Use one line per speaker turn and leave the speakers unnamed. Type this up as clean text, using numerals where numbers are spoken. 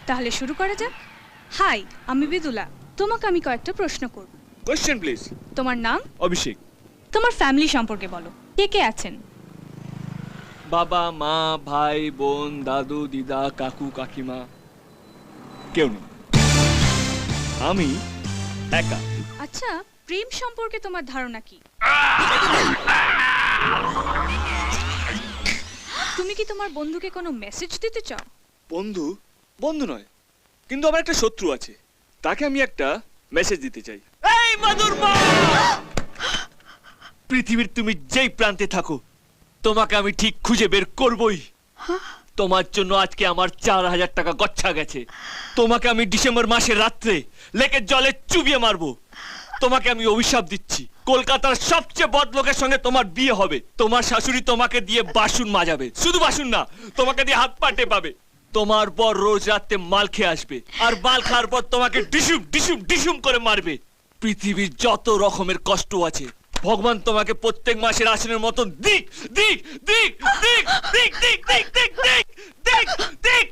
তাহলে শুরু করা যাক। হাই, আমি বিদুলা। তোমাকে আমি কয়েকটা প্রশ্ন করব।
Question please.
তোমার নাম?
অভিষেক।
তোমার ফ্যামিলি সম্পর্কে বলো, কে কে আছেন?
বাবা, মা, ভাই, বোন, দাদু, দিদা, কাকু, কাকিমা, কেউ নেই। আমি একা।
আচ্ছা, প্রেম সম্পর্কে তোমার ধারণা কি? তুমি কি তোমার বন্ধুকে কোনো মেসেজ দিতে চাও?
বন্ধু? বন্ধু নয়, কিন্তু আমার একটা শত্রু আছে, তাকে আমি একটা মেসেজ দিতে চাই। এই মাদুর মা! পৃথিবীর তুমি যেই প্রান্তে থাকো, তোমাকে আমি ঠিক খুঁজে বের করবই। তোমার জন্য আজকে আমার 4000 টাকা গচ্ছা গেছে। তোমাকে আমি ডিসেম্বর মাসের রাত্রে লেকের জলে চুবিয়ে মারবো। তোমাকে আমি অভিশাপ দিচ্ছি, কলকাতার সবচেয়ে বদ লোকের সঙ্গে তোমার বিয়ে হবে। তোমার শাশুড়ি তোমাকে দিয়ে বাসন মাজাবে, শুধু বাসন না, তোমাকে দিয়ে হাত পা টেপাবে। তোমার পর রোজ রাতে মাল খেয়ে আসবে, আর মাল খাওয়ার পর তোমাকে ডিসুম ডিসুম ডিসুম করে মারবে। পৃথিবীর যত রকমের কষ্ট আছে, ভগবান তোমাকে প্রত্যেক মাসের আসনের মতন দিক দিক দিক দিক দিক দিক দিক দিক দিক দিক দিক দিক